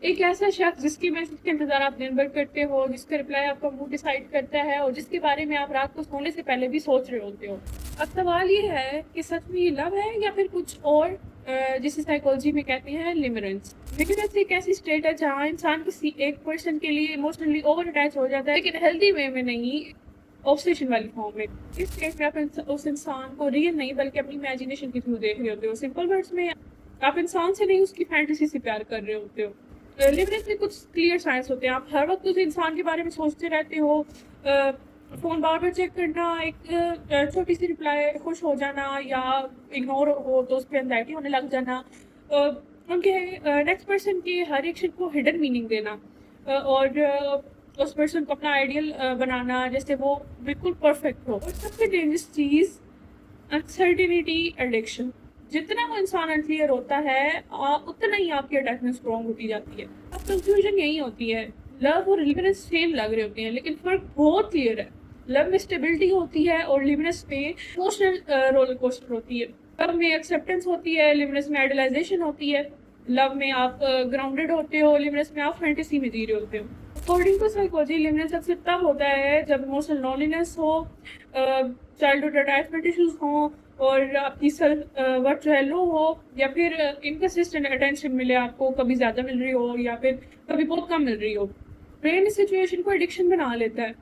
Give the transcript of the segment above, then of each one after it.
एक ऐसा शख्स जिसकी मैसेज के इंतज़ार आप दिन भर करते हो, जिसका रिप्लाई आपका मूड डिसाइड करता है और जिसके बारे में आप रात को सोने से पहले भी सोच रहे होते हो। अब सवाल ये है कि सच में ये लव है या फिर कुछ और, जिसे साइकोलॉजी में कहते हैं लिमरेंस। लिमरेंस एक ऐसी स्टेट है जहाँ इंसान किसी एक पर्सन के लिए इमोशनली ओवर अटैच हो जाता है, लेकिन हेल्दी वे में नहीं, ऑब्सेशन वाली फॉर्म में। इस स्टेट में आप उस इंसान को रियल नहीं बल्कि अपनी इमेजिनेशन के थ्रू देख रहे होते हो। सिंपल वर्ड्स में आप इंसान से नहीं उसकी फैंटेसी से प्यार कर रहे होते हो। लिवरेज में कुछ क्लियर साइंस होते हैं। आप हर वक्त उस इंसान के बारे में सोचते रहते हो। फ़ोन बार बार चेक करना, एक छोटी सी रिप्लाई खुश हो जाना या इग्नोर हो तो उस पर एंजाइटी होने लग जाना, उनके नेक्स्ट पर्सन के हर एक्शन को हिडन मीनिंग देना, और उस पर्सन को अपना आइडियल बनाना जैसे वो बिल्कुल परफेक्ट हो। और सबसे डेंजरस चीज़ अनसर्टेनिटी एडिक्शन। जितना वो इंसान अनक्लियर होता है, उतना ही आपकी अटैचमेंट स्ट्रॉन्ग होती जाती है। अब कंफ्यूजन यही होती है, लव और लिवरेंस सेम लग रहे होते हैं लेकिन फ़र्क बहुत क्लियर है। लव में स्टेबिलिटी होती है और लिवरेंस में इमोशनल रोलर कोस्टर होती है। लव में एक्सेप्टेंस होती है, लिवरेंस में आइडलाइजेशन होती है। लव में आप ग्राउंडेड होते हो, लिवरेंस में आप फैंटेसी में जी रहे होते हो। अकॉर्डिंग टू साइकोलॉजी, लिवरेंस अक्सर तब होता है जब इमोशनल लॉनलीनेस हो, चाइल्डहुड अटैचमेंट इश्यूज हों और आपकी सेल्फ वर्थ जो है लो हो, या फिर इनकंसिस्टेंट अटेंशन मिले आपको, कभी ज़्यादा मिल रही हो या फिर कभी बहुत कम मिल रही हो। ब्रेन इस सिचुएशन को एडिक्शन बना लेता है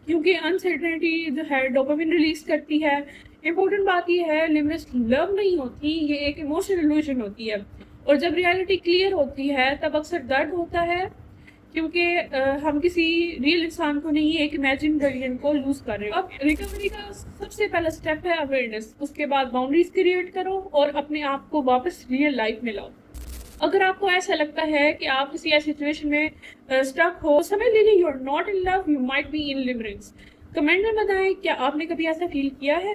क्योंकि अनसर्टेनिटी जो है डोपामिन रिलीज करती है। इम्पोर्टेंट बात यह है, लिवरेंस लव नहीं होती, ये एक इमोशनल इल्यूजन होती है। और जब रियलिटी क्लियर होती है तब अक्सर दर्द होता है क्योंकि हम किसी रियल इंसान को नहीं, एक इमेजिन वर्जन को लूज कर रहे हो। अब रिकवरी का सबसे पहला स्टेप है अवेयरनेस। उसके बाद बाउंड्रीज क्रिएट करो और अपने आप को वापस रियल लाइफ में लाओ। अगर आपको ऐसा लगता है कि आप किसी ऐसी सिचुएशन में स्टक हो, समझ लीजिए you are not in love, you might be in leverance. Comment में बताएं क्या आपने कभी ऐसा फील किया है।